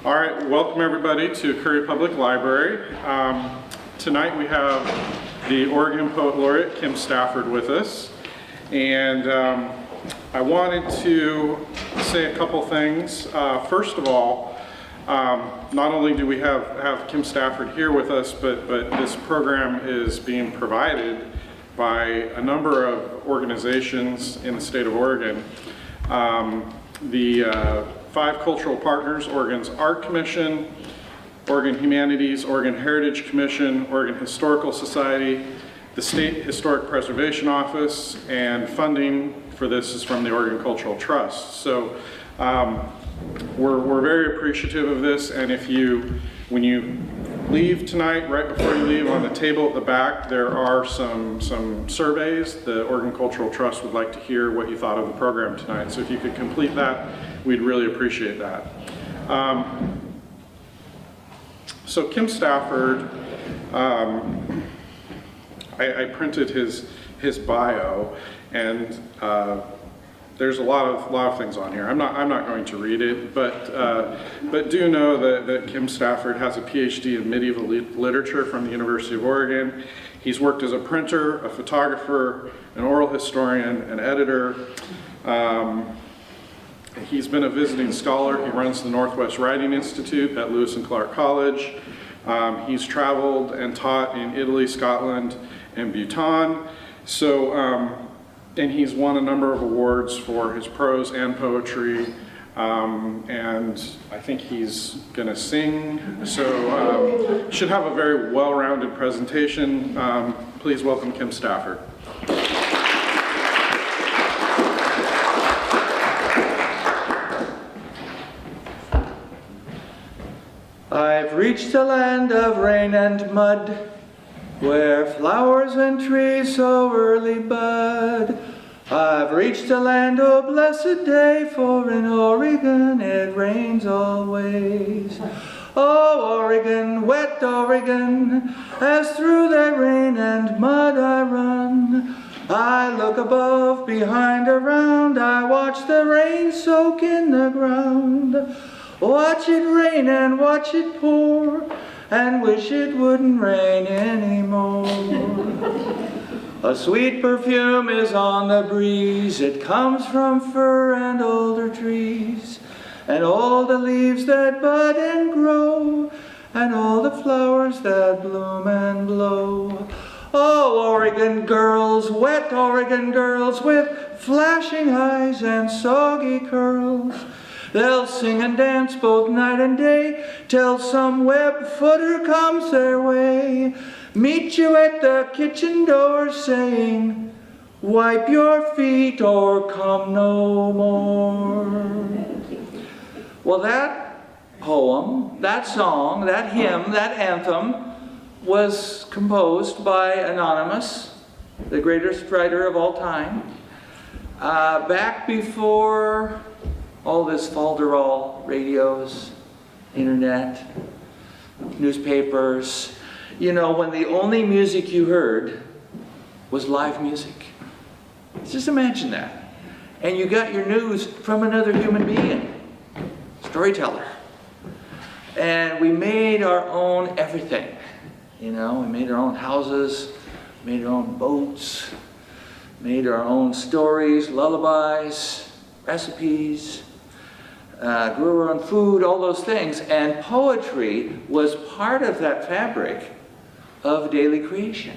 All right, welcome everybody to Curry Public Library. Tonight we have the Oregon Poet Laureate, Kim Stafford, with us. And I wanted to say a couple things. First of all, not only do we have Kim Stafford here with us, but this program is being provided by a number of organizations in the state of Oregon. The 5 cultural partners: Oregon's Art Commission, Oregon Humanities, Oregon Heritage Commission, Oregon Historical Society, the State Historic Preservation Office, and funding for this is from the Oregon Cultural Trust. So we're very appreciative of this, and when you leave tonight, right before you leave, on the table at the back, there are some surveys. The Oregon Cultural Trust would like to hear what you thought of the program tonight. So if you could complete that, we'd really appreciate that. So Kim Stafford, I printed his bio, and there's a lot of things on here. I'm not going to read it, but do know that Kim Stafford has a PhD in medieval literature from the University of Oregon. He's worked as a printer, a photographer, an oral historian, an editor. He's been a visiting scholar. He runs the Northwest Writing Institute at Lewis and Clark College. He's traveled and taught in Italy, Scotland, and Bhutan. And he's won a number of awards for his prose and poetry, and I think he's gonna sing. So should have a very well-rounded presentation. Please welcome Kim Stafford. I've reached a land of rain and mud, where flowers and trees so early bud. I've reached a land, oh blessed day, for in Oregon it rains always. Oh Oregon, wet Oregon, as through thy rain and mud I run. I look above, behind, around, I watch the rain soak in the ground. Watch it rain and watch it pour, and wish it wouldn't rain anymore. A sweet perfume is on the breeze, it comes from fir and older trees, and all the leaves that bud and grow, and all the flowers that bloom and blow. Oh, Oregon girls, wet Oregon girls, with flashing eyes and soggy curls, they'll sing and dance both night and day, till some web footer comes their way. Meet you at the kitchen door saying, wipe your feet or come no more. Well, that poem, that song, that hymn, that anthem was composed by Anonymous, the greatest writer of all time, back before all this falderall, radios, internet, newspapers. You know, when the only music you heard was live music. Just imagine that. And you got your news from another human being, storyteller. And we made our own everything. You know, we made our own houses, made our own boats, made our own stories, lullabies, recipes, grew our own food, all those things. And poetry was part of that fabric of daily creation.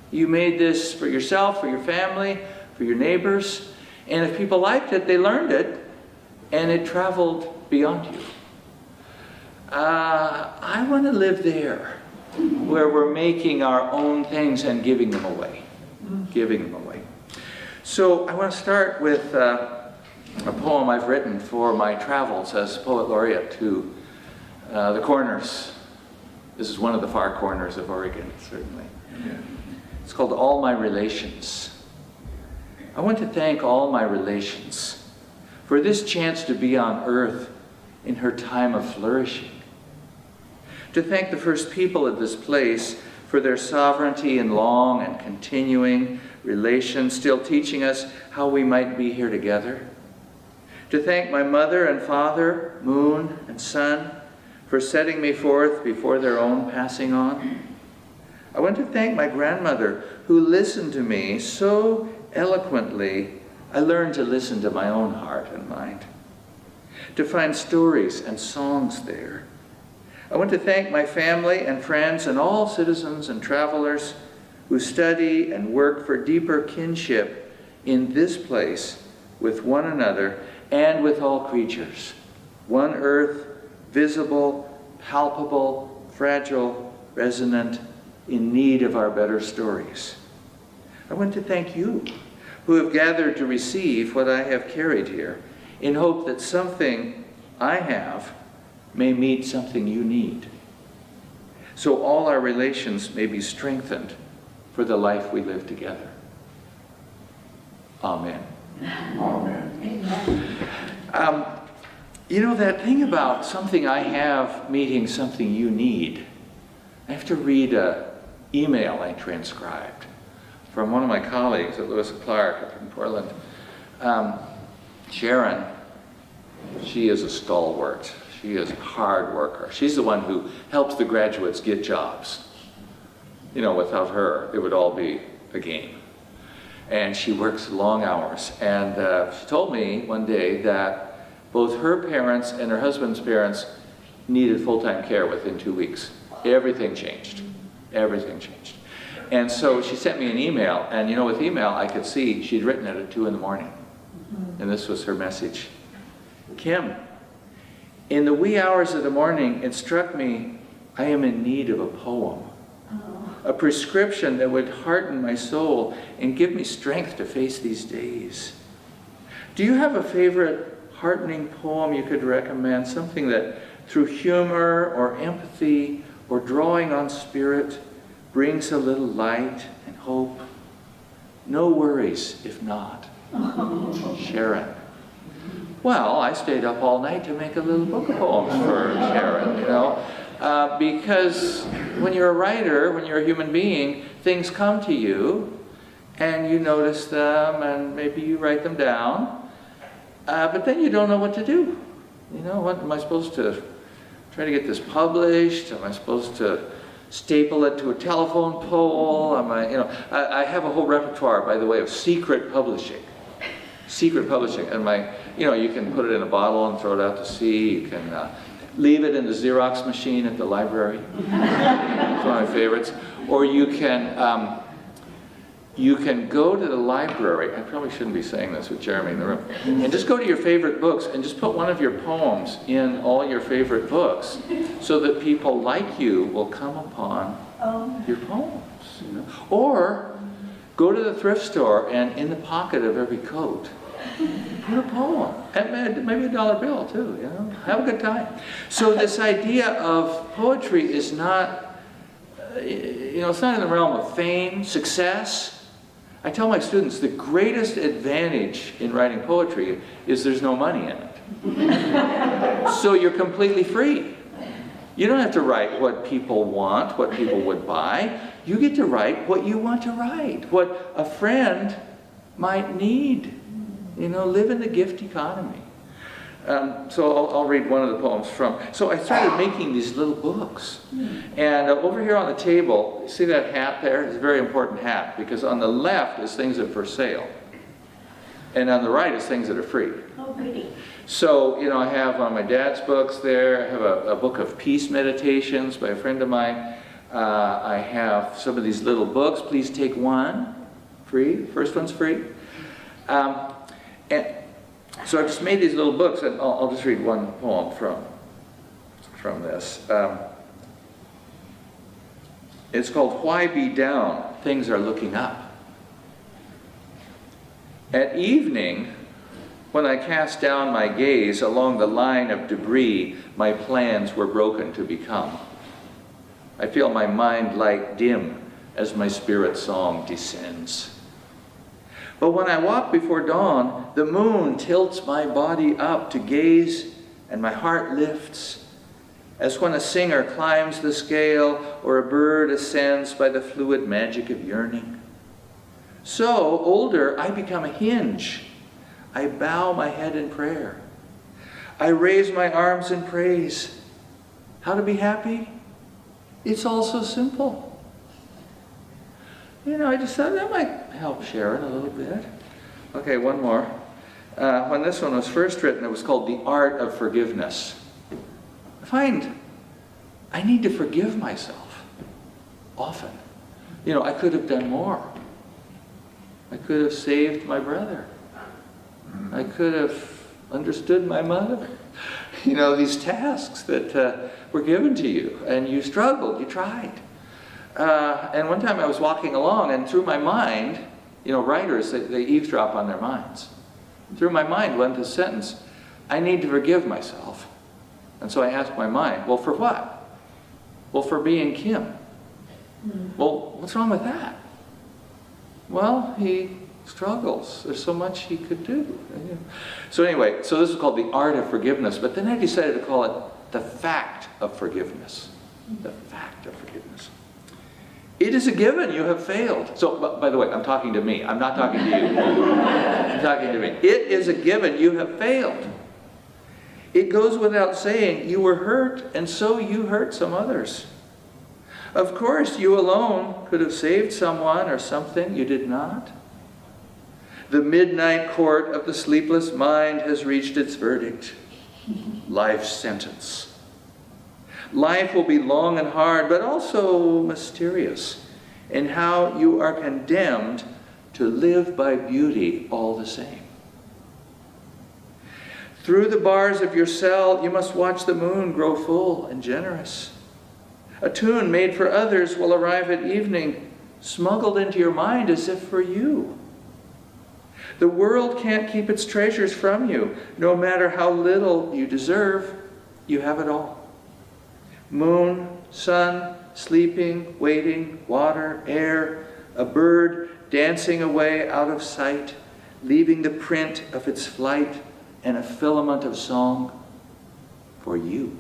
You made this for yourself, for your family, for your neighbors, and if people liked it, they learned it, and it traveled beyond you. I want to live there, where we're making our own things and giving them away. Giving them away. So I want to start with a poem I've written for my travels as Poet Laureate to the corners. This is one of the far corners of Oregon, certainly. It's called All My Relations. I want to thank all my relations for this chance to be on earth in her time of flourishing. To thank the first people of this place for their sovereignty in long and continuing relations, still teaching us how we might be here together. To thank my mother and father, moon and sun, for setting me forth before their own passing on. I want to thank my grandmother who listened to me so eloquently. I learned to listen to my own heart and mind, to find stories and songs there. I want to thank my family and friends and all citizens and travelers who study and work for deeper kinship in this place with one another and with all creatures. One earth, visible, palpable, fragile, resonant, in need of our better stories. I want to thank you who have gathered to receive what I have carried here in hope that something I have may meet something you need, so all our relations may be strengthened for the life we live together. Amen. Amen. You know, that thing about something I have meeting something you need, I have to read an email I transcribed from one of my colleagues at Lewis and Clark up in Portland. Sharon, she is a stalwart. She is a hard worker. She's the one who helps the graduates get jobs. You know, without her, it would all be a game. And she works long hours. And she told me one day that both her parents and her husband's parents needed full-time care within 2 weeks. Everything changed. Everything changed. And so she sent me an email, and you know, with email I could see she'd written it at 2 in the morning. And this was her message. Kim, in the wee hours of the morning, it struck me I am in need of a poem. A prescription that would hearten my soul and give me strength to face these days. Do you have a favorite heartening poem you could recommend? Something that through humor or empathy or drawing on spirit brings a little light and hope? No worries if not. Sharon. Well, I stayed up all night to make a little book of poems for Sharon, you know. Because when you're a writer, when you're a human being, things come to you and you notice them and maybe you write them down, but then you don't know what to do. You know, what am I supposed to try to get this published? Am I supposed to staple it to a telephone pole? Am I, you know, I have a whole repertoire, by the way, of secret publishing. Secret publishing, and you know, you can put it in a bottle and throw it out to sea. You can leave it in the Xerox machine at the library. It's one of my favorites. Or you can go to the library. I probably shouldn't be saying this with Jeremy in the room. And just go to your favorite books and just put one of your poems in all your favorite books, so that people like you will come upon your poems. You know? Or go to the thrift store and in the pocket of every coat, put a poem, and maybe a dollar bill too, you know, have a good time. So this idea of poetry is not, you know, it's not in the realm of fame, success. I tell my students the greatest advantage in writing poetry is there's no money in it. So you're completely free. You don't have to write what people want, what people would buy. You get to write what you want to write, what a friend might need. You know, live in the gift economy. So I'll read one of the poems from. So I started making these little books. And over here on the table, see that hat there? It's a very important hat, because on the left is things that are for sale. And on the right is things that are free. Oh, pretty. So, you know, I have one of my dad's books there. I have a book of peace meditations by a friend of mine. I have some of these little books. Please take one. Free. First one's free. And so I've just made these little books, and I'll just read one poem from this. It's called Why Be Down? Things Are Looking Up. At evening, when I cast down my gaze along the line of debris my plans were broken to become, I feel my mind light dim as my spirit song descends. But when I walk before dawn, the moon tilts my body up to gaze, and my heart lifts, as when a singer climbs the scale or a bird ascends by the fluid magic of yearning. So, older, I become a hinge. I bow my head in prayer. I raise my arms in praise. How to be happy? It's all so simple. You know, I just thought that might help Sharon a little bit. Okay, one more. When this one was first written, it was called The Art of Forgiveness. I find I need to forgive myself often. You know, I could have done more. I could have saved my brother. I could have understood my mother. You know, these tasks that were given to you, and you struggled, you tried. And one time I was walking along, and through my mind, you know, writers, they eavesdrop on their minds. Through my mind went this sentence, I need to forgive myself. And so I asked my mind, well, for what? Well, for being Kim. Well, what's wrong with that? Well, he struggles. There's so much he could do. So anyway, so this is called The Art of Forgiveness, but then I decided to call it The Fact of Forgiveness. The Fact of Forgiveness. It is a given you have failed. So, by the way, I'm talking to me. I'm not talking to you. I'm talking to me. It is a given you have failed. It goes without saying you were hurt, and so you hurt some others. Of course, you alone could have saved someone or something. You did not. The midnight court of the sleepless mind has reached its verdict. Life sentence. Life will be long and hard, but also mysterious in how you are condemned to live by beauty all the same. Through the bars of your cell, you must watch the moon grow full and generous. A tune made for others will arrive at evening, smuggled into your mind as if for you. The world can't keep its treasures from you. No matter how little you deserve, you have it all. Moon, sun, sleeping, waiting, water, air, a bird dancing away out of sight, leaving the print of its flight and a filament of song for you.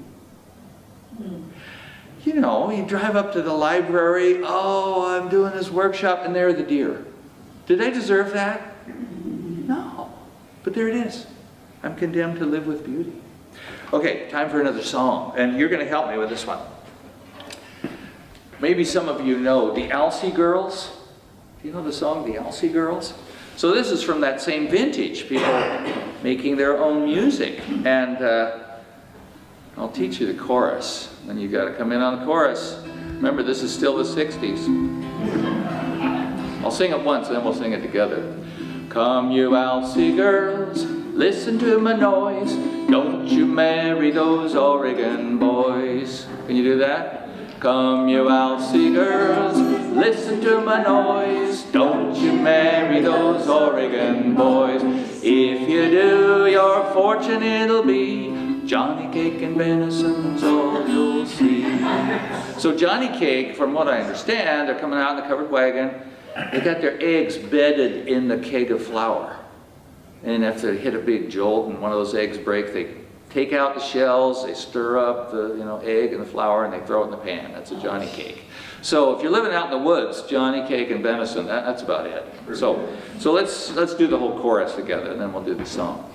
You know, you drive up to the library, oh, I'm doing this workshop, and there are the deer. Did I deserve that? No. But there it is. I'm condemned to live with beauty. Okay, time for another song, and you're going to help me with this one. Maybe some of you know the Alsea Girls. Do you know the song, the Alsea Girls? So this is from that same vintage, people making their own music. And I'll teach you the chorus, and you've got to come in on the chorus. Remember, this is still the 60s. I'll sing it once, and then we'll sing it together. Come, you Alsea girls, listen to my noise. Don't you marry those Oregon boys. Can you do that? Come, you Alsea girls, listen to my noise. Don't you marry those Oregon boys. If you do, your fortune it'll be Johnny Cake and Venison's all you'll see. So Johnny Cake, from what I understand, they're coming out in the covered wagon. They got their eggs bedded in the keg of flour. And if they hit a big jolt and one of those eggs break, they take out the shells, they stir up the egg and the flour, and they throw it in the pan. That's a Johnny Cake. So if you're living out in the woods, Johnny Cake and venison, that's about it. So let's do the whole chorus together, and then we'll do the song.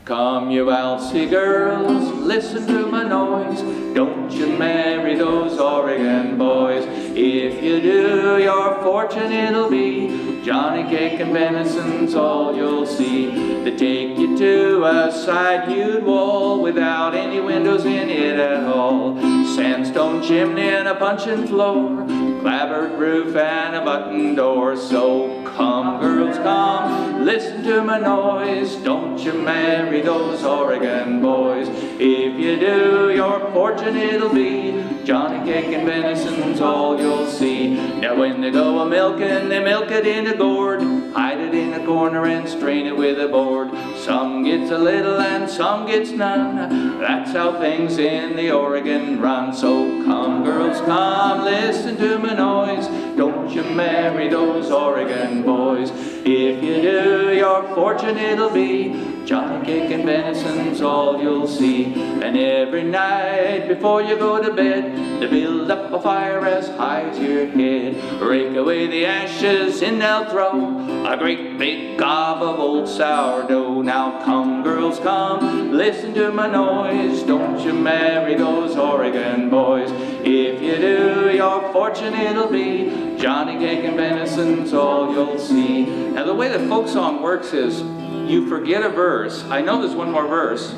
Come, you Alsea girls, listen to my noise. Don't you marry those Oregon boys. If you do, your fortune it'll be Johnny Cake and venison's all you'll see. They take you to a side-hewed wall without any windows in it at all. Sandstone chimney and a puncheon floor, clapboard roof and a button door. So come, girls, come, listen to my noise. Don't you marry those Oregon boys. If you do, your fortune it'll be Johnny Cake and venison's all you'll see. Now when they go a-milking, they milk it in a gourd, hide it in a corner and strain it with a board. Some gets a little and some gets none. That's how things in the Oregon run. So come, girls, come, listen to my noise. Don't don't you marry those Oregon boys. If you do, your fortune it'll be Johnny cake and venison's all you'll see. And every night before you go to bed, they build up a fire as high as your head. Rake away the ashes and they'll throw a great big gob of old sourdough. Now come, girls, come, listen to my noise. Don't you marry those Oregon boys. If you do, your fortune it'll be Johnny cake and venison's all you'll see. Now the way the folk song works is you forget a verse. I know there's one more verse,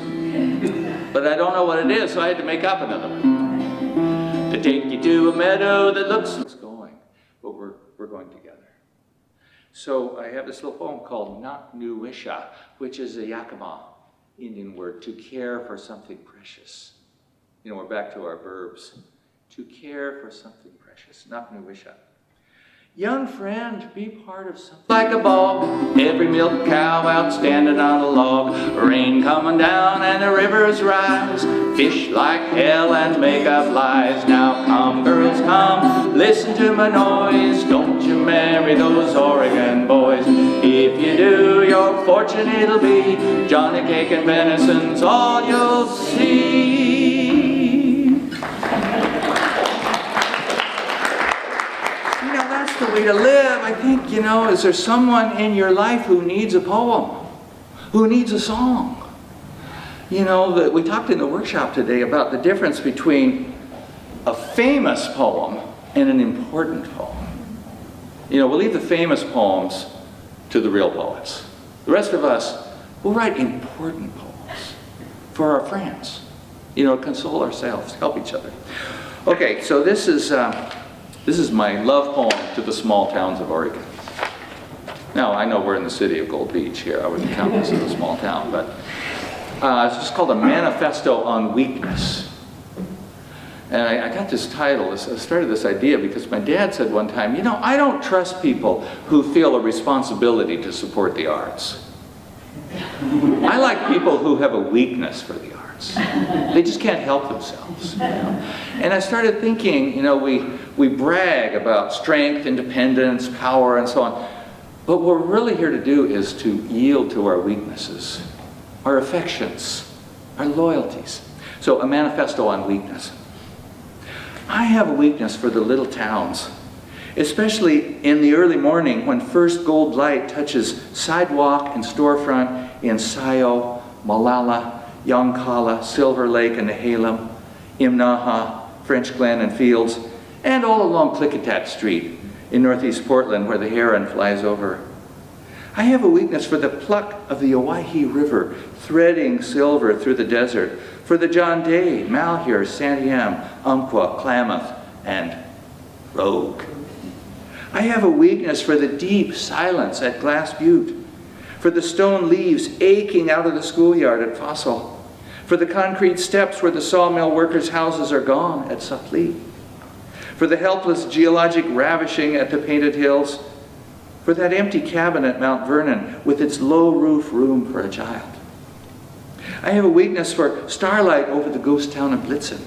but I don't know what it is, so I had to make up another one. To take you to a meadow that looks going, but we're going together. So I have this little poem called Not Nu Wisha, which is a Yakima Indian word, to care for something precious. You know, we're back to our verbs. To care for something precious. Not Nu Wisha. Young friend, be part of something like a bog. Every milk cow out standing on a log. Rain coming down and the rivers rise. Fish like hell and make up lies. Now come, girls, come, listen to my noise. Don't you marry those Oregon boys. If you do, your fortune it'll be Johnny cake and venison's all you'll see. That's the way to live. I think, you know, is there someone in your life who needs a poem, who needs a song? You know, we talked in the workshop today about the difference between a famous poem and an important poem. You know, we'll leave the famous poems to the real poets. The rest of us will write important poems for our friends. You know, console ourselves, help each other. Okay, so this is my love poem to the small towns of Oregon. Now, I know we're in the city of Gold Beach here. I wouldn't count this as a small town, but it's just called a Manifesto on Weakness. And I got this title, I started this idea because my dad said one time, you know, I don't trust people who feel a responsibility to support the arts. I like people who have a weakness for the arts. They just can't help themselves. You know? And I started thinking, you know, we brag about strength, independence, power, and so on. But what we're really here to do is to yield to our weaknesses, our affections, our loyalties. So a manifesto on weakness. I have a weakness for the little towns, especially in the early morning when first gold light touches sidewalk and storefront in Sayo, Malala, Yoncalla, Silver Lake and Nehalem, Imnaha, French Glen and Fields, and all along Klickitat Street in northeast Portland where the heron flies over. I have a weakness for the pluck of the Owyhee River, threading silver through the desert, for the John Day, Malheur, Santiam, Umpqua, Klamath, and Rogue. I have a weakness for the deep silence at Glass Butte, for the stone leaves aching out of the schoolyard at Fossil, for the concrete steps where the sawmill workers' houses are gone at Sutley, for the helpless geologic ravishing at the Painted Hills, for that empty cabin at Mount Vernon with its low roof room for a child. I have a weakness for starlight over the ghost town of Blitzen,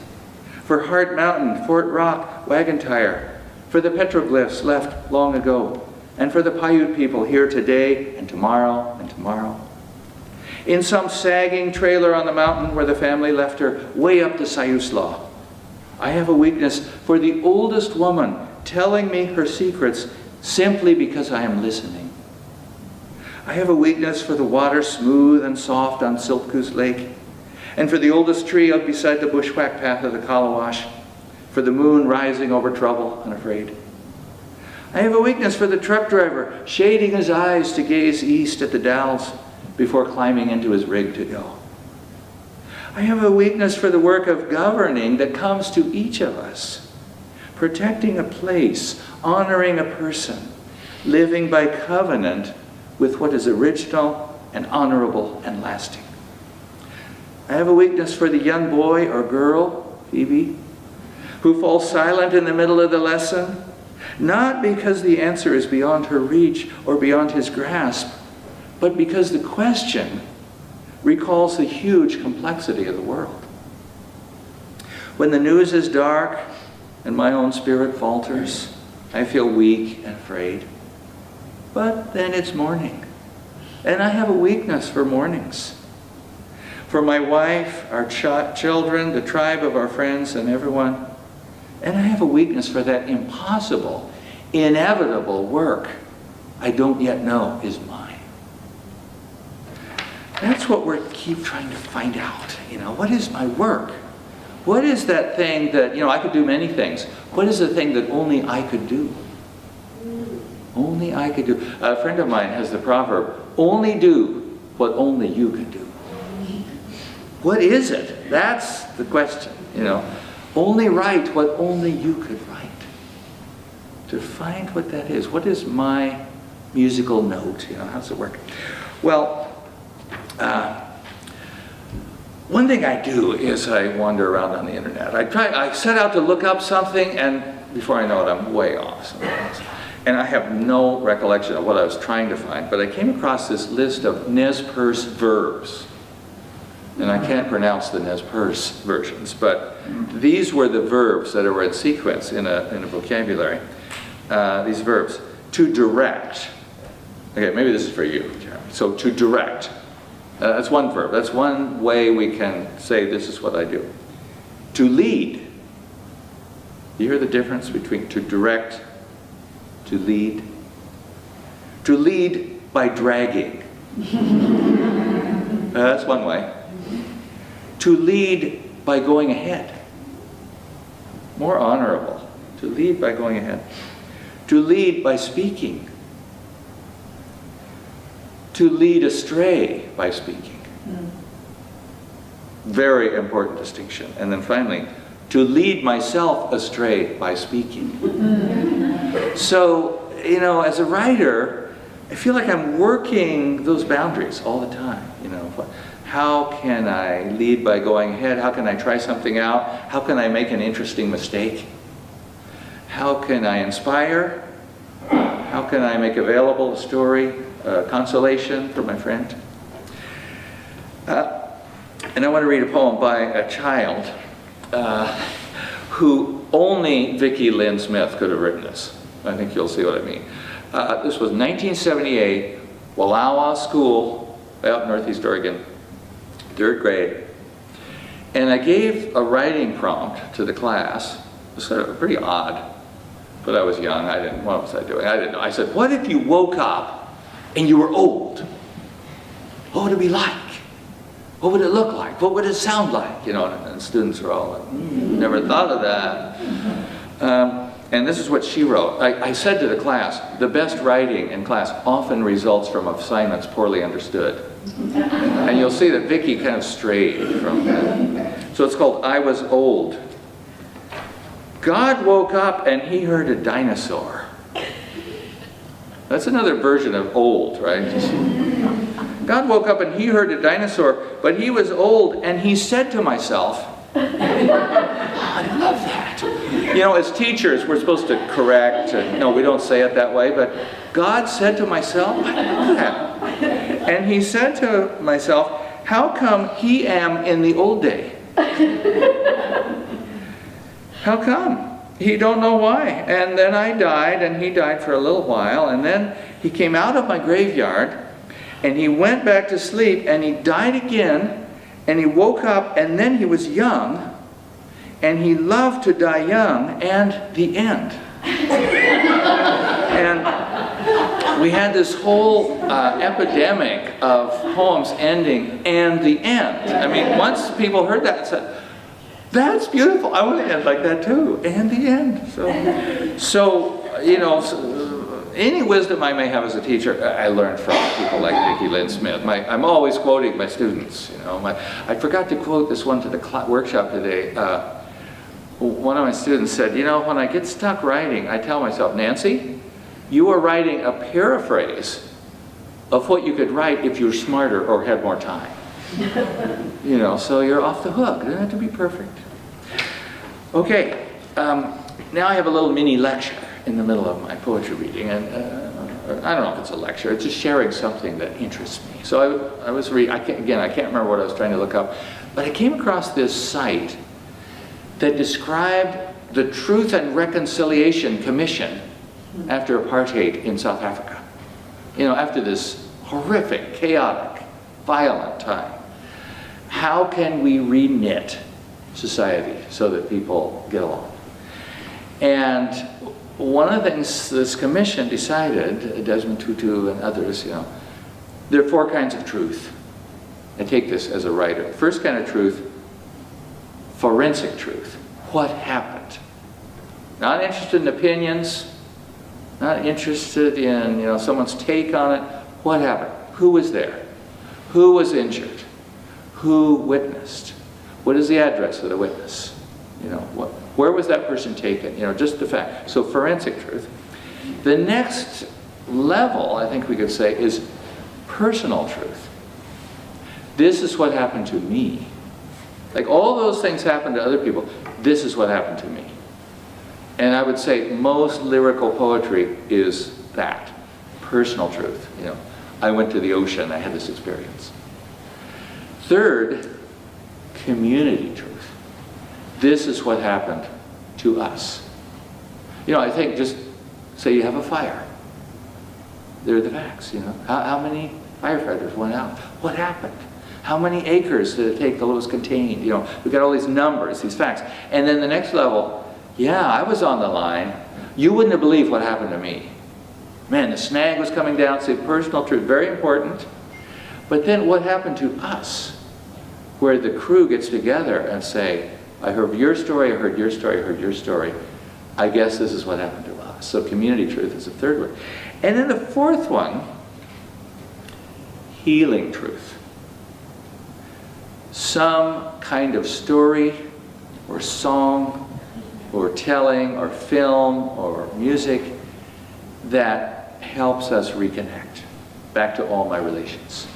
for Hart Mountain, Fort Rock, Wagon Tire, for the petroglyphs left long ago, and for the Paiute people here today and tomorrow and tomorrow. In some sagging trailer on the mountain where the family left her way up the Siuslaw, I have a weakness for the oldest woman telling me her secrets simply because I am listening. I have a weakness for the water smooth and soft on Siltcoos Lake, and for the oldest tree out beside the bushwhack path of the Kalawash, for the moon rising over trouble unafraid. I have a weakness for the truck driver shading his eyes to gaze east at the Dalles before climbing into his rig to go. I have a weakness for the work of governing that comes to each of us, protecting a place, honoring a person, living by covenant with what is original and honorable and lasting. I have a weakness for the young boy or girl, Phoebe, who falls silent in the middle of the lesson, not because the answer is beyond her reach or beyond his grasp, but because the question recalls the huge complexity of the world. When the news is dark and my own spirit falters, I feel weak and afraid. But then it's morning. And I have a weakness for mornings. For my wife, our children, the tribe of our friends, and everyone. And I have a weakness for that impossible, inevitable work I don't yet know is mine. That's what we keep trying to find out. What is my work? What is that thing that, I could do many things. What is the thing that only I could do? Only I could do. A friend of mine has the proverb, only do what only you can do. What is it? That's the question, Only write what only you could write. To find what that is. What is my musical note? How does it work? Well, one thing I do is I wander around on the internet. I set out to look up something, and before I know it, I'm way off somewhere else. And I have no recollection of what I was trying to find, but I came across this list of Nez Perce verbs. And I can't pronounce the Nez Perce versions, but these were the verbs that were in sequence in a vocabulary. These verbs. To direct. Okay, maybe this is for you, Jeremy. So to direct. That's one verb. That's one way we can say this is what I do. To lead. You hear the difference between to direct, to lead? To lead by dragging. That's one way. To lead by going ahead. More honorable. To lead by going ahead. To lead by speaking. To lead astray by speaking. Very important distinction. And then finally, to lead myself astray by speaking. So, as a writer, I feel like I'm working those boundaries all the time. How can I lead by going ahead? How can I try something out? How can I make an interesting mistake? How can I inspire? How can I make available a story, consolation for my friend? And I want to read a poem by a child who only Vicki Lynn Smith could have written this. I think you'll see what I mean. This was 1978, Wallowa School, out in Northeast Oregon, 3rd grade. And I gave a writing prompt to the class. It was sort of pretty odd, but I was young. What was I doing? I didn't know. I said, what if you woke up and you were old? What would it be like? What would it look like? What would it sound like? And students were all like, never thought of that. And this is what she wrote. I said to the class, the best writing in class often results from assignments poorly understood. And you'll see that Vicki kind of strayed from that. So it's called I Was Old. God woke up and he heard a dinosaur. That's another version of old, right? God woke up and he heard a dinosaur, but he was old, and he said to myself, I love that. As teachers, we're supposed to correct, we don't say it that way, but God said to myself, I love that. And he said to myself, how come he am in the old day? How come? He don't know why. And then I died, and he died for a little while, and then he came out of my graveyard, and he went back to sleep, and he died again, and he woke up, and then he was young, and he loved to die young, and the end. And we had this whole epidemic of poems ending, and the end. I mean, once people heard that and said, that's beautiful, I want to end like that too, and the end. So any wisdom I may have as a teacher, I learned from people like Vicki Lynn Smith. I'm always quoting my students. I forgot to quote this one to the workshop today. One of my students said, when I get stuck writing, I tell myself, Nancy, you are writing a paraphrase of what you could write if you were smarter or had more time. So you're off the hook. It doesn't have to be perfect. Okay, now I have a little mini lecture in the middle of my poetry reading, and I don't know if it's a lecture, it's just sharing something that interests me. So I was reading, I can't remember what I was trying to look up, but I came across this site that described the Truth and Reconciliation Commission after apartheid in South Africa. After this horrific, chaotic, violent time. How can we reknit society so that people get along? And one of the things this commission decided, Desmond Tutu and others, there are 4 kinds of truth. I take this as a writer. First kind of truth, forensic truth. What happened? Not interested in opinions, not interested in someone's take on it. What happened? Who was there? Who was injured? Who witnessed? What is the address of the witness? Where was that person taken? Just the fact. So forensic truth. The next level, I think we could say, is personal truth. This is what happened to me. Like all those things happened to other people. This is what happened to me. And I would say most lyrical poetry is that. Personal truth. I went to the ocean, I had this experience. Third, community truth. This is what happened to us. I think just say you have a fire. There are the facts, How many firefighters went out? What happened? How many acres did it take till it was contained? We've got all these numbers, these facts. And then the next level, yeah, I was on the line. You wouldn't have believed what happened to me. Man, the snag was coming down. See, personal truth, very important. But then what happened to us? Where the crew gets together and say, I heard your story, I heard your story, I heard your story. I guess this is what happened to us. So community truth is the third one. And then the fourth one, healing truth. Some kind of story or song or telling or film or music that helps us reconnect back to all my relations.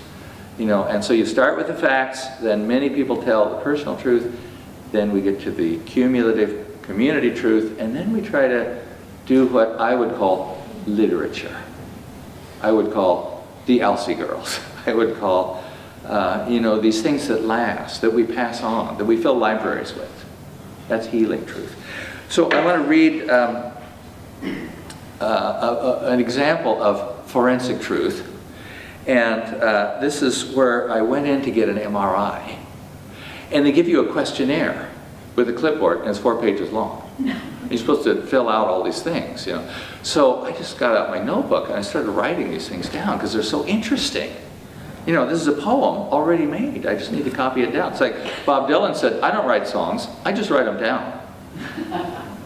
And so you start with the facts, then many people tell the personal truth, then we get to the cumulative community truth, and then we try to do what I would call literature. I would call the Alsea Girls. I would call, these things that last, that we pass on, that we fill libraries with. That's healing truth. So I want to read an example of forensic truth. And this is where I went in to get an MRI. And they give you a questionnaire with a clipboard, and it's 4 pages long. You're supposed to fill out all these things, So I just got out my notebook and I started writing these things down because they're so interesting. This is a poem already made. I just need to copy it down. It's like Bob Dylan said, I don't write songs, I just write them down.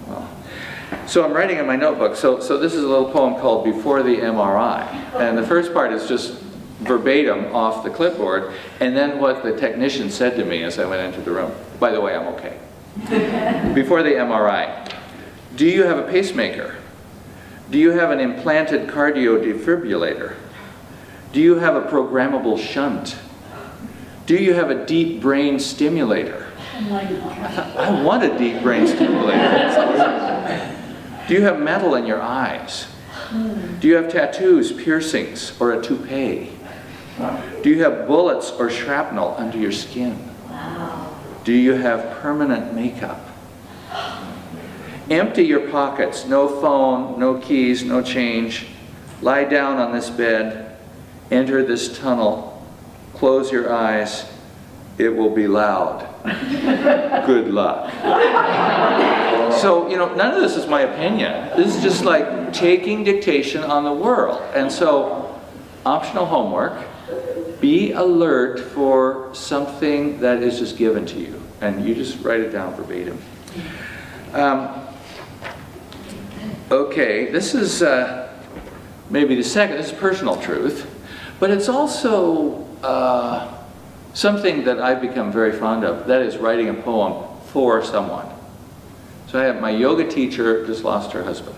Well, so I'm writing in my notebook. So this is a little poem called Before the MRI. And the first part is just verbatim off the clipboard, and then what the technician said to me as I went into the room. By the way, I'm okay. Before the MRI. Do you have a pacemaker? Do you have an implanted cardio defibrillator? Do you have a programmable shunt? Do you have a deep brain stimulator? Oh my God. I want a deep brain stimulator. Do you have metal in your eyes? Do you have tattoos, piercings, or a toupee? Do you have bullets or shrapnel under your skin? Wow. Do you have permanent makeup? Empty your pockets, no phone, no keys, no change. Lie down on this bed, enter this tunnel, close your eyes, it will be loud. Good luck. So, none of this is my opinion. This is just like taking dictation on the world. And so, optional homework, be alert for something that is just given to you. And you just write it down verbatim. Okay, this is maybe the second. This is personal truth. But it's also something that I've become very fond of. That is writing a poem for someone. So I have my yoga teacher just lost her husband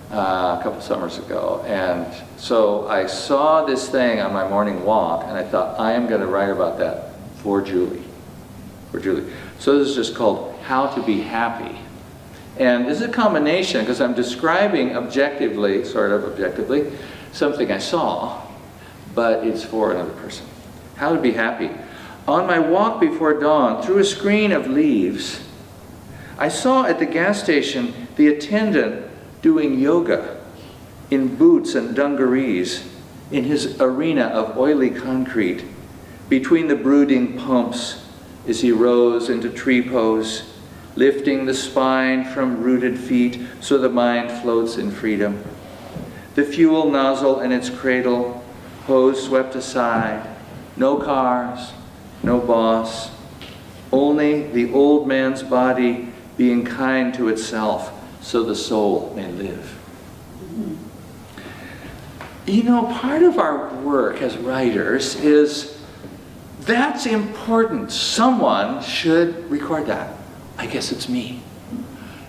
a couple summers ago. And so I saw this thing on my morning walk, and I thought, I am going to write about that for Julie. For Julie. So this is just called How to Be Happy. And this is a combination, because I'm describing objectively, sort of objectively, something I saw, but it's for another person. How to be happy. On my walk before dawn, through a screen of leaves, I saw at the gas station the attendant doing yoga in boots and dungarees in his arena of oily concrete between the brooding pumps as he rose into tree pose, lifting the spine from rooted feet so the mind floats in freedom. The fuel nozzle in its cradle, hose swept aside, no cars, no boss, only the old man's body being kind to itself so the soul may live. You know, part of our work as writers is that's important. Someone should record that. I guess it's me.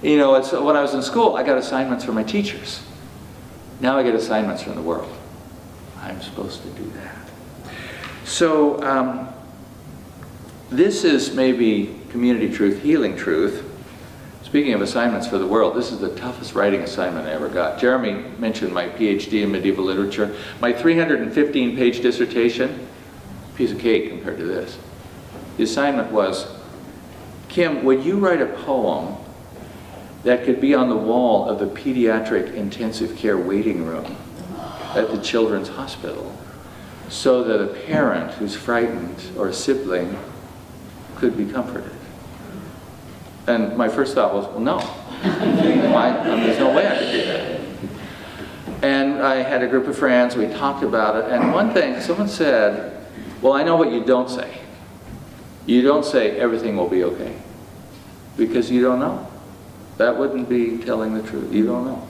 You know, when I was in school, I got assignments from my teachers. Now I get assignments from the world. I'm supposed to do that. So this is maybe community truth, healing truth. Speaking of assignments for the world, this is the toughest writing assignment I ever got. Jeremy mentioned my PhD in medieval literature. My 315-page dissertation, piece of cake compared to this. The assignment was, Kim, would you write a poem that could be on the wall of the pediatric intensive care waiting room at the children's hospital so that a parent who's frightened or a sibling could be comforted? And my first thought was, well, no. There's no way I could do that. And I had a group of friends, we talked about it, and one thing, someone said, well, I know what you don't say. You don't say everything will be okay, because you don't know. That wouldn't be telling the truth. You don't know.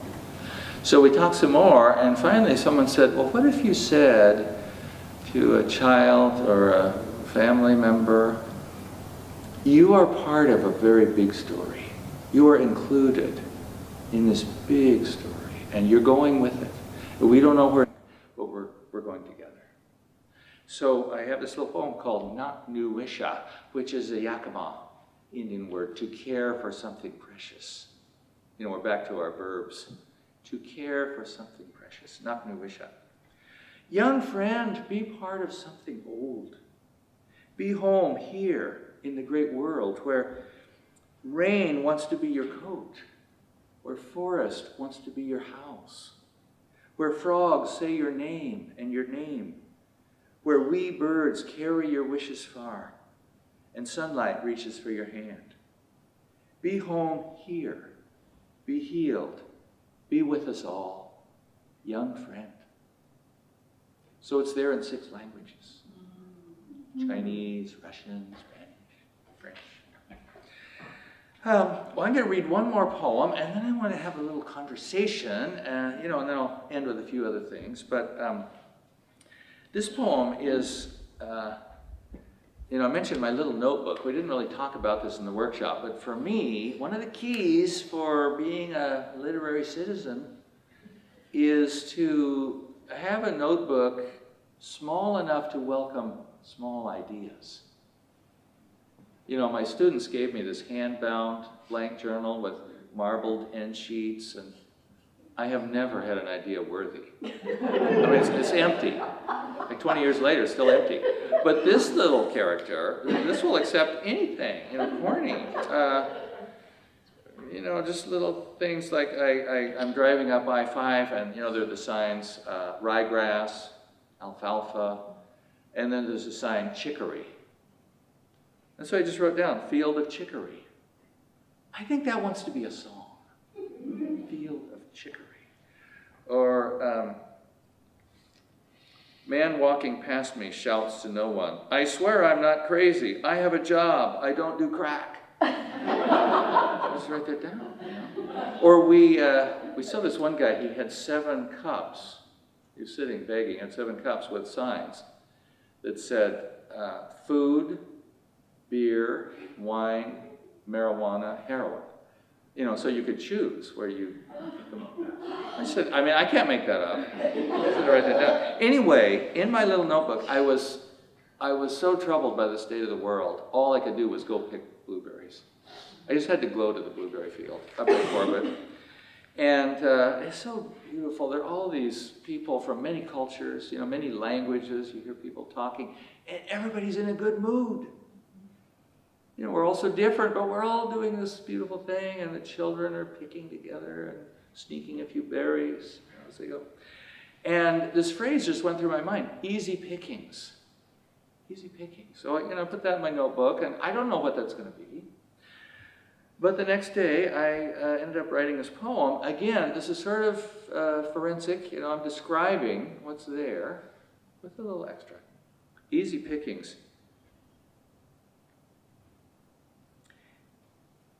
So we talked some more, and finally someone said, well, what if you said to a child or a family member, you are part of a very big story. You are included in this big story, and you're going with it. We don't know where, but we're going together. So I have this little poem called Nak Nu Wisha, which is a Yakima Indian word, to care for something precious. You know, we're back to our verbs. To care for something precious. Nak Nu Wisha. Young friend, be part of something old. Be home here in the great world where rain wants to be your coat, where forest wants to be your house, where frogs say your name and your name, where wee birds carry your wishes far, and sunlight reaches for your hand. Be home here. Be healed. Be with us all, young friend. So it's there in 6 languages. Chinese, Russian, Spanish, French. Well, I'm going to read one more poem, and then I want to have a little conversation, and then I'll end with a few other things. But this poem is, I mentioned my little notebook. We didn't really talk about this in the workshop, but for me, one of the keys for being a literary citizen is to have a notebook small enough to welcome small ideas. You know, my students gave me this hand-bound blank journal with marbled end sheets, and I have never had an idea worthy. I mean, it's empty. Like 20 years later, it's still empty. But this little character, this will accept anything, corny. Just little things like I'm driving up I-5, and, there are the signs, ryegrass, alfalfa, and then there's a sign, chicory. And so I just wrote down, Field of Chicory. I think that wants to be a song. Field of Chicory. Or, man walking past me shouts to no one, I swear I'm not crazy. I have a job. I don't do crack. Just write that down. Or we saw this one guy, he had 7 cups. He was sitting begging, had 7 cups with signs that said food, beer, wine, marijuana, heroin. So you could choose where you... I said, I can't make that up. I said, write that down. Anyway, in my little notebook, I was so troubled by the state of the world, all I could do was go pick blueberries. I just had to go to the blueberry field up in Corbett. And it's so beautiful. There are all these people from many cultures, many languages. You hear people talking, and everybody's in a good mood. We're all so different, but we're all doing this beautiful thing, and the children are picking together, and sneaking a few berries as they go. And this phrase just went through my mind, easy pickings. Easy pickings. So I put that in my notebook, and I don't know what that's going to be. But the next day, I ended up writing this poem. Again, this is sort of forensic. I'm describing what's there with a little extra. Easy pickings.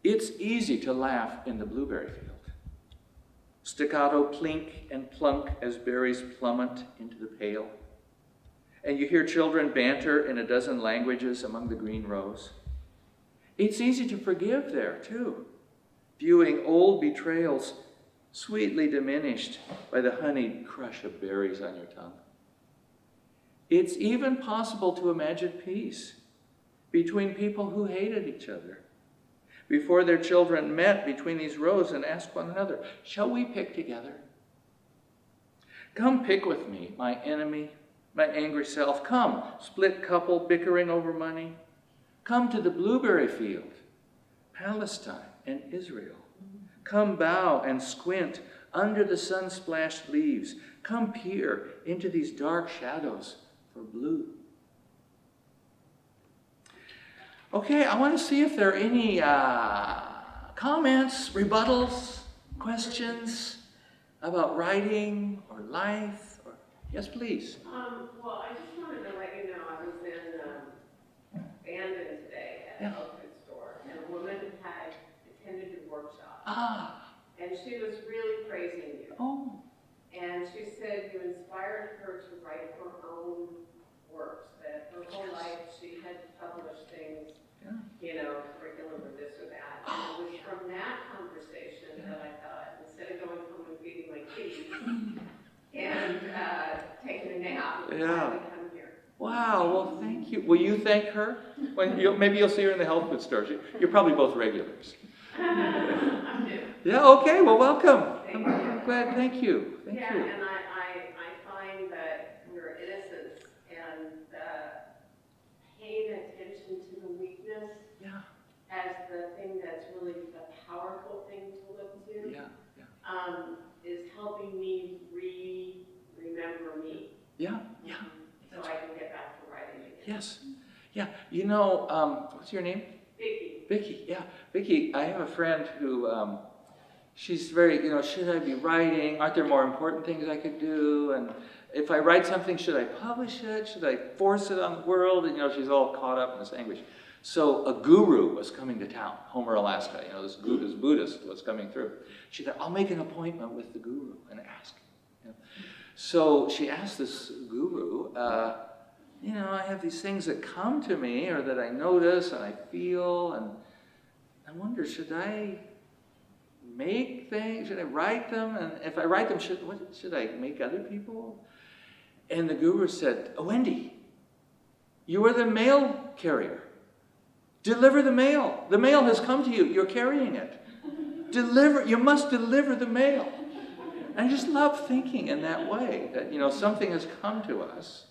It's easy to laugh in the blueberry field. Staccato plink and plunk as berries plummet into the pail. And you hear children banter in a dozen languages among the green rows. It's easy to forgive there, too, viewing old betrayals sweetly diminished by the honeyed crush of berries on your tongue. It's even possible to imagine peace between people who hated each other before their children met between these rows and asked one another, shall we pick together? Come pick with me, my enemy, my angry self. Come, split couple bickering over money. Come to the blueberry field, Palestine and Israel. Come bow and squint under the sun-splashed leaves. Come peer into these dark shadows for blue. Okay, I want to see if there are any comments, rebuttals, questions about writing or life. Yes, please. Well, I just wanted to let you know I was in Bandon today at a health food store, and a woman had attended your workshop. And she was really praising you. Oh. And she said you inspired her to write her own works, that her whole life she had published things, curriculum or this or that. And it was from that conversation that I thought, instead of going home and feeding my kids and taking a nap, I would come here. Wow, well, thank you. Will you thank her? Maybe you'll see her in the health food store. You're probably both regulars. I'm new. Yeah, okay, well, welcome. Thank I'm glad, thank you. Thank you. And I find that your innocence and paying attention to the weakness as the thing that's really the powerful thing to look to is helping me remember me. Yeah. So I can get back to writing again. Yes. Yeah. What's your name? Vicky. Vicky, yeah. Vicky, I have a friend who, she's very, should I be writing? Aren't there more important things I could do? And if I write something, should I publish it? Should I force it on the world? And, she's all caught up in this anguish. So a guru was coming to town, Homer, Alaska. This Buddhist was coming through. She thought, I'll make an appointment with the guru and ask. So she asked this guru, I have these things that come to me or that I notice and I feel, and I wonder, should I make things? Should I write them? And if I write them, should I make other people? And the guru said, Wendy, you are the mail carrier. Deliver the mail. The mail has come to you. You're carrying it. You must deliver the mail. And I just love thinking in that way, that, something has come to us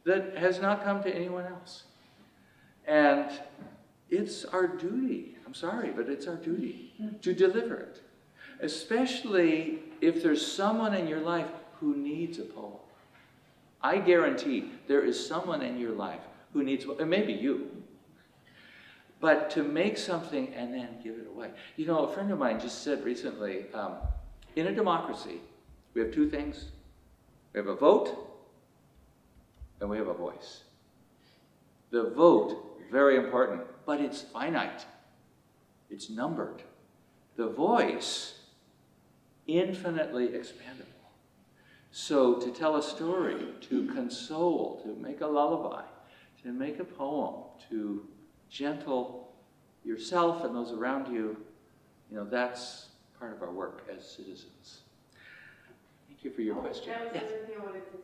that has not come to anyone else. And it's our duty, I'm sorry, but it's our duty to deliver it. Especially if there's someone in your life who needs a poem. I guarantee there is someone in your life who needs, it may be you, but to make something and then give it away. A friend of mine just said recently, in a democracy, we have two things. We have a vote and we have a voice. The vote, very important, but it's finite. It's numbered. The voice, infinitely expandable. So to tell a story, to console, to make a lullaby, to make a poem, to gentle yourself and those around you, that's part of our work as citizens. Thank you for your question. That was Yes. another thing I wanted to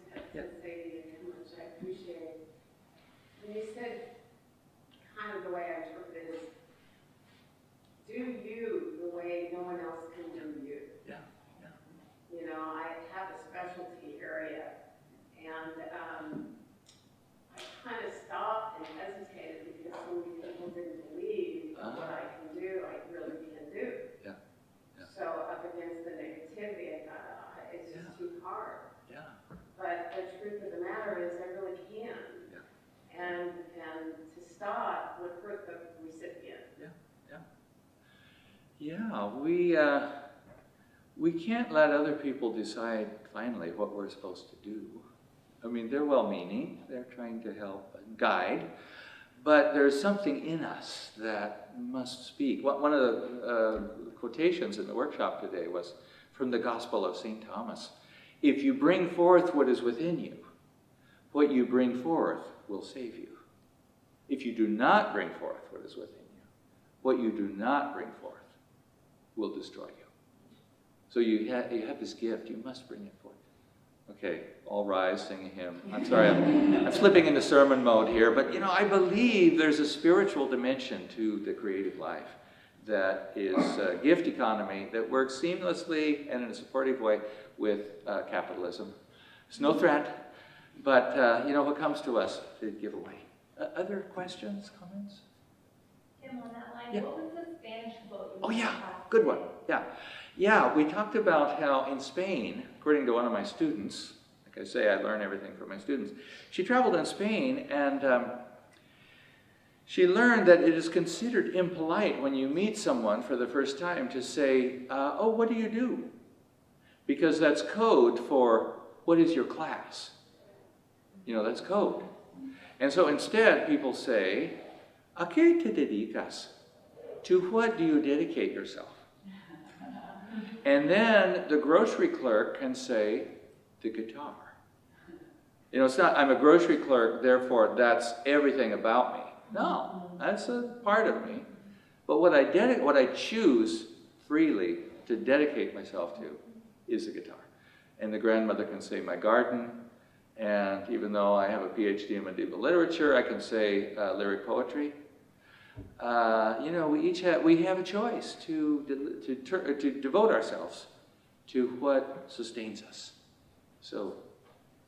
say to you, how much I appreciate it. When you said, kind of the way I interpret it is, do you the way no one else can do you. Yeah. I have a specialty area, and I kind of stopped and hesitated because so many people didn't believe what I can do, I really can do. Yeah. So up against the Yeah, we can't let other people decide finally what we're supposed to do. I mean, they're well-meaning, they're trying to help and guide, but there's something in us that must speak. One of the quotations in the workshop today was from the Gospel of St. Thomas. If you bring forth what is within you, what you bring forth will save you. If you do not bring forth what is within you, what you do not bring forth will destroy you. So you have this gift, you must bring it forth. Okay, all rise, sing a hymn. I'm sorry, I'm slipping into sermon mode here, but I believe there's a spiritual dimension to the creative life that is a gift economy that works seamlessly and in a supportive way with capitalism. It's no threat, but what comes to us to give away. Other questions, comments? Tim, on that line, Yeah. what was the Spanish quote? Oh yeah, good one. Yeah, we talked about how in Spain, according to one of my students, like I say, I learn everything from my students. She traveled in Spain and she learned that it is considered impolite when you meet someone for the first time to say, oh, what do you do? Because that's code for what is your class? That's code. And so instead people say, ¿A qué te dedicas? To what do you dedicate yourself? And then the grocery clerk can say, the guitar. It's not, I'm a grocery clerk, therefore that's everything about me. No, that's a part of me. But what I choose freely to dedicate myself to is the guitar. And the grandmother can say my garden, and even though I have a PhD in medieval literature, I can say lyric poetry. We have a choice to devote ourselves to what sustains us. So,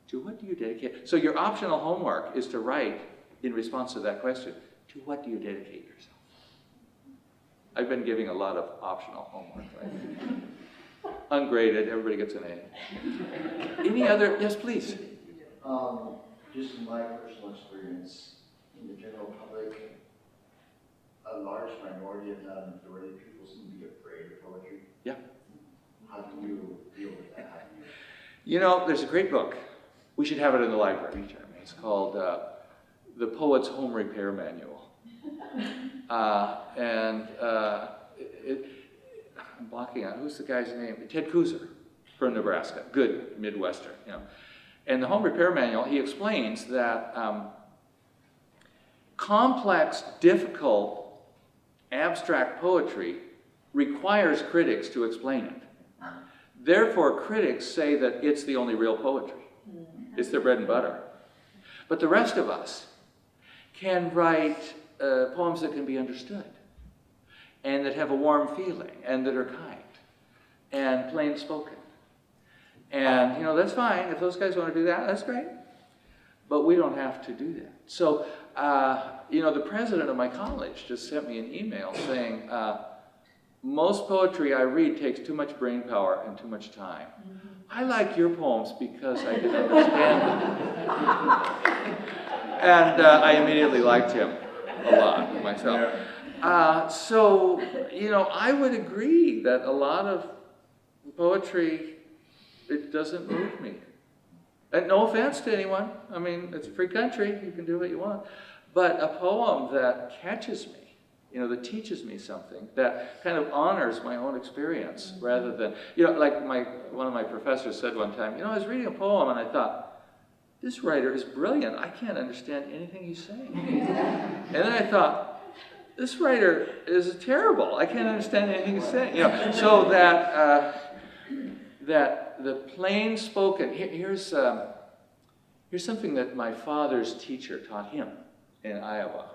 to what do you dedicate? So your optional homework is to write in response to that question, to what do you dedicate yourself? I've been giving a lot of optional homework, right? Ungraded, everybody gets an A. Any other, yes please. Just in my personal experience, in the general public, a large minority, if not a majority of people seem to be afraid of poetry. Yeah. How do you deal with that? There's a great book. We should have it in the library, Jeremy. It's called The Poet's Home Repair Manual. I'm blocking out, who's the guy's name? Ted Kooser from Nebraska. Good Midwestern, And the Home Repair Manual, he explains that complex, difficult, abstract poetry requires critics to explain it. Therefore, critics say that it's the only real poetry. It's their bread and butter. But the rest of us can write poems that can be understood and that have a warm feeling and that are kind and plain spoken. And, that's fine. If those guys want to do that, that's great. But we don't have to do that. So, the president of my college just sent me an email saying, most poetry I read takes too much brain power and too much time. I like your poems because I can understand them. And I immediately liked him a lot myself. I would agree that a lot of poetry, it doesn't move me. And no offense to anyone. I mean, it's a free country. You can do what you want. But a poem that catches me, that teaches me something, that kind of honors my own experience rather than, like one of my professors said one time, I was reading a poem and I thought, this writer is brilliant. I can't understand anything he's saying. And then I thought, this writer is terrible. I can't understand anything he's saying. So that the plain spoken. Here's something that my father's teacher taught him in Iowa.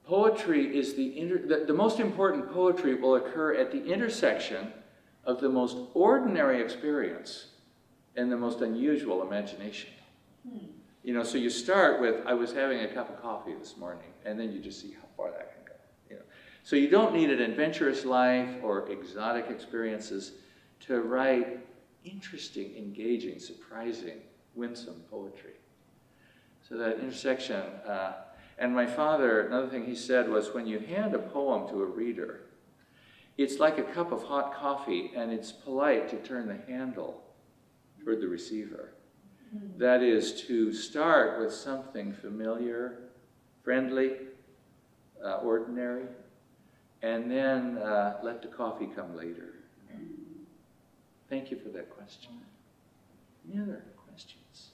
Poetry is the most important poetry will occur at the intersection of the most ordinary experience and the most unusual imagination. So you start with, I was having a cup of coffee this morning, and then you just see how far that can go. So you don't need an adventurous life or exotic experiences to write interesting, engaging, surprising, winsome poetry. So that intersection, And my father, another thing he said was, when you hand a poem to a reader, it's like a cup of hot coffee, and it's polite to turn the handle toward the receiver. That is, to start with something familiar, friendly, ordinary, and then let the coffee come later. Thank you for that question. Any other questions?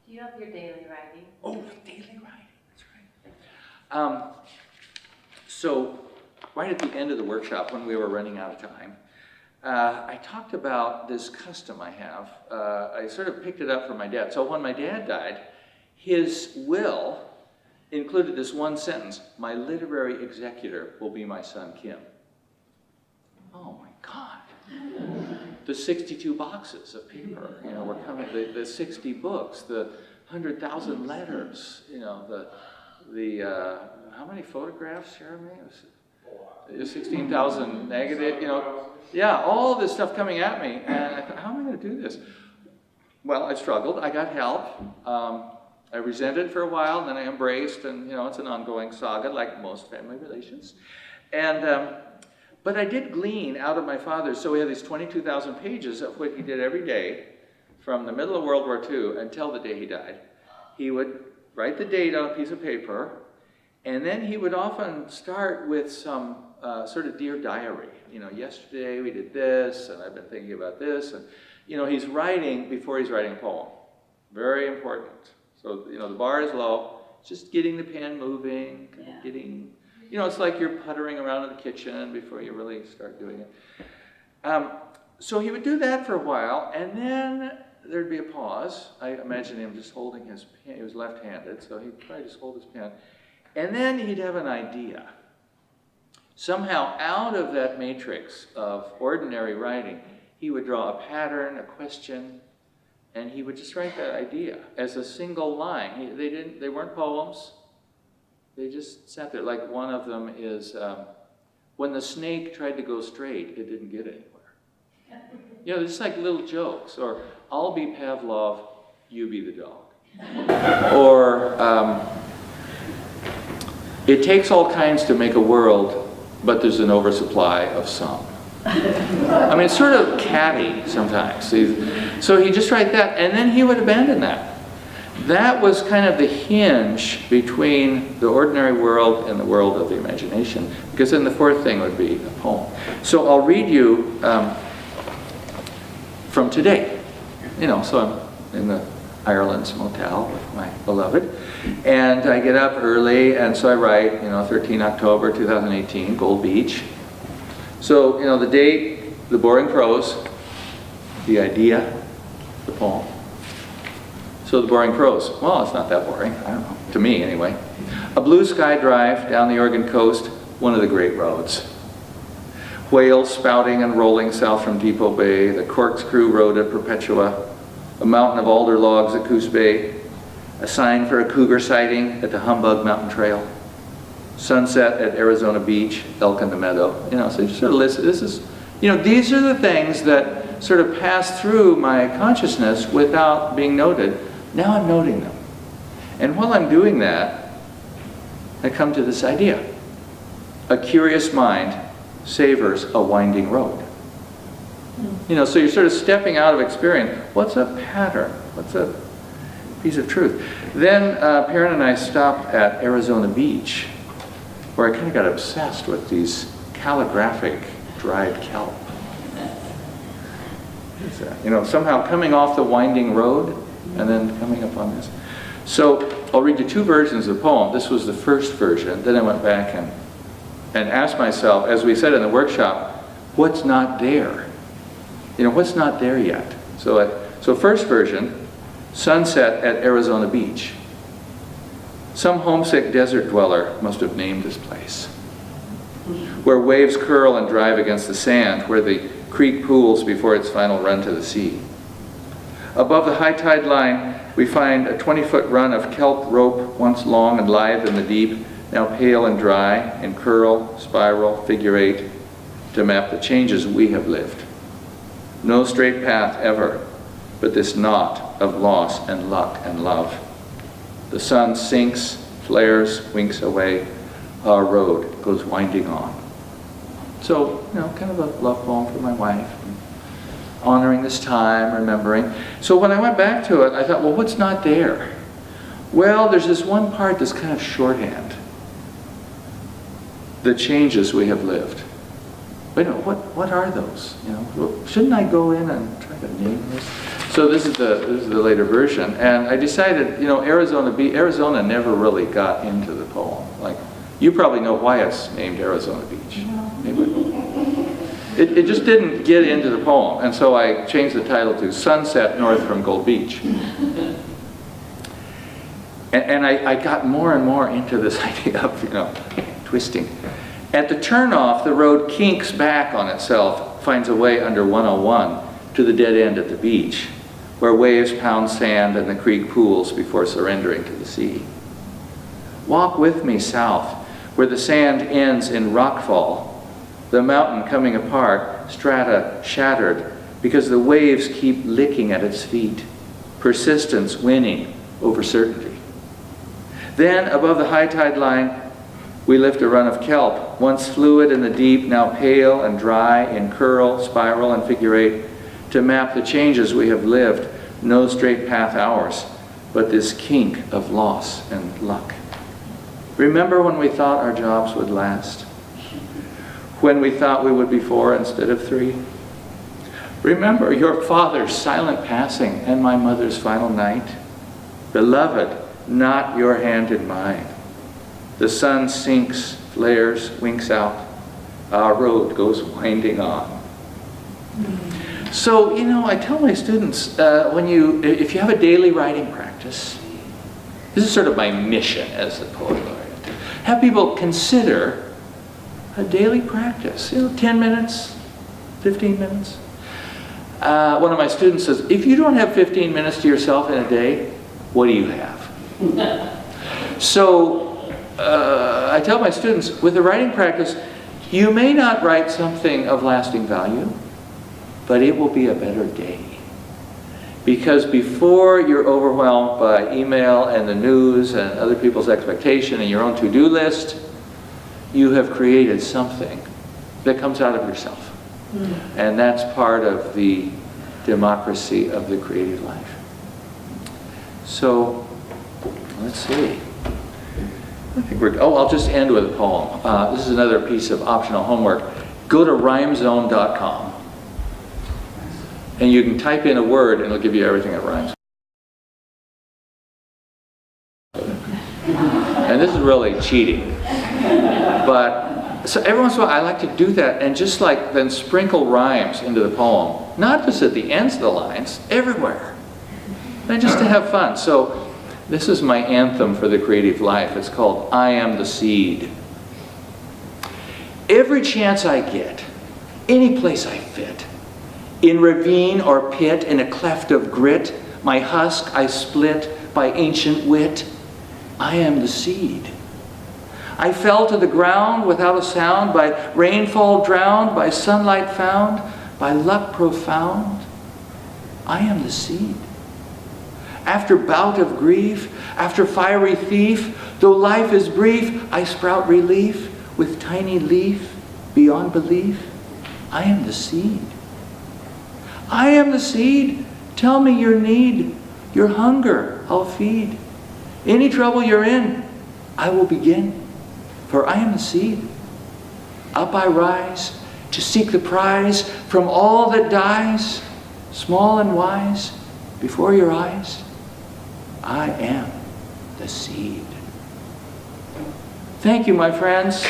Do you have your daily writing? Oh, daily writing, that's right. So, right at the end of the workshop, when we were running out of time, I talked about this custom I have. I sort of picked it up from my dad. So when my dad died, his will included this one sentence: my literary executor will be my son Kim. Oh my God. The 62 boxes of paper, were coming, the 60 books, the 100,000 letters, the how many photographs, Jeremy? 16,000 negative, yeah, all this stuff coming at me, and I thought, how am I going to do this? Well, I struggled. I got help. I resented it for a while, and then I embraced, and it's an ongoing saga, like most family relations. And but I did glean out of my father. So we have these 22,000 pages of what he did every day, from the middle of World War II until the day he died. He would write the date on a piece of paper, and then he would often start with some sort of Dear Diary. Yesterday we did this, and I've been thinking about this, and he's writing before he's writing a poem. Very important. So the bar is low. Just getting the pen moving, getting, it's like you're puttering around in the kitchen before you really start doing it. So he would do that for a while, and then there'd be a pause. I imagine him just holding his pen. He was left-handed, so he'd probably just hold his pen. And then he'd have an idea. Somehow, out of that matrix of ordinary writing, he would draw a pattern, a question, and he would just write that idea as a single line. They weren't poems. They just sat there. Like one of them is, when the snake tried to go straight, it didn't get anywhere. Just like little jokes. Or, I'll be Pavlov, you be the dog. Or, it takes all kinds to make a world, but there's an oversupply of some. I mean, it's sort of catty sometimes. So he'd just write that, and then he would abandon that. That was kind of the hinge between the ordinary world and the world of the imagination, because then the fourth thing would be a poem. So I'll read you from today. So I'm in the Ireland's motel with my beloved, and I get up early, and so I write, 13 October 2018, Gold Beach. So, the date, the boring prose, the idea, the poem. So the boring prose, well, it's not that boring, I don't know, to me anyway. A blue sky drive down the Oregon coast, one of the great roads. Whales spouting and rolling south from Depot Bay, the corkscrew road at Perpetua, a mountain of alder logs at Coos Bay, a sign for a cougar sighting at the Humbug Mountain Trail, sunset at Arizona Beach, elk in the meadow. So you sort of listen. This is, these are the things that sort of pass through my consciousness without being noted. Now I'm noting them. And while I'm doing that, I come to this idea. A curious mind savors a winding road. So you're sort of stepping out of experience. What's a pattern? What's a piece of truth? Then Perrin and I stopped at Arizona Beach, where I kind of got obsessed with these calligraphic dried kelp. Somehow coming off the winding road and then coming up on this. So I'll read you two versions of the poem. This was the first version. Then I went back and asked myself, as we said in the workshop, what's not there? What's not there yet? So first version, sunset at Arizona Beach. Some homesick desert dweller must have named this place, where waves curl and drive against the sand, where the creek pools before its final run to the sea. Above the high tide line, we find a 20-foot run of kelp rope, once long and lithe in the deep, now pale and dry, in curl, spiral, figure eight, to map the changes we have lived. No straight path ever, but this knot of loss and luck and love. The sun sinks, flares, winks away. Our road goes winding on. So, kind of a love poem for my wife. Honoring this time, remembering. So when I went back to it, I thought, well, what's not there? Well, there's this one part that's kind of shorthand. The changes we have lived. Wait a minute, what are those? Shouldn't I go in and try to name this? So this is the later version, and I decided, Arizona never really got into the poem. Like, you probably know why it's named Arizona Beach. It just didn't get into the poem, and so I changed the title to Sunset North from Gold Beach. And I got more and more into this idea of, twisting. At the turnoff, the road kinks back on itself, finds a way under 101 to the dead end at the beach, where waves pound sand and the creek pools before surrendering to the sea. Walk with me south, where the sand ends in rockfall, the mountain coming apart, strata shattered, because the waves keep licking at its feet, persistence winning over certainty. Then, above the high tide line, we lift a run of kelp, once fluid in the deep, now pale and dry in curl, spiral, and figure eight, to map the changes we have lived, no straight path ours, but this kink of loss and luck. Remember when we thought our jobs would last? When we thought we would be 4 instead of 3? Remember your father's silent passing and my mother's final night? Beloved, not your hand in mine. The sun sinks, flares, winks out. Our road goes winding on. So, I tell my students, if you have a daily writing practice, this is sort of my mission as a poet laureate, have people consider a daily practice, 10 minutes, 15 minutes. One of my students says, if you don't have 15 minutes to yourself in a day, what do you have? So I tell my students, with the writing practice, you may not write something of lasting value, but it will be a better day. Because before you're overwhelmed by email and the news and other people's expectation and your own to-do list, you have created something that comes out of yourself. And that's part of the democracy of the creative life. So, let's see. I think I'll just end with a poem. This is another piece of optional homework. Go to rhymezone.com and you can type in a word and it'll give you everything that rhymes. And this is really cheating. But so every once in a while I like to do that and just then sprinkle rhymes into the poem. Not just at the ends of the lines, everywhere. And just to have fun. So this is my anthem for the creative life. It's called I Am the Seed. Every chance I get, any place I fit, in ravine or pit, in a cleft of grit, my husk I split by ancient wit, I am the seed. I fell to the ground without a sound, by rainfall drowned, by sunlight found, by luck profound. I am the seed. After bout of grief, after fiery thief, though life is brief, I sprout relief with tiny leaf beyond belief. I am the seed. I am the seed. Tell me your need, your hunger, I'll feed. Any trouble you're in, I will begin, for I am the seed. Up I rise to seek the prize from all that dies, small and wise, before your eyes. I am the seed. Thank you, my friends.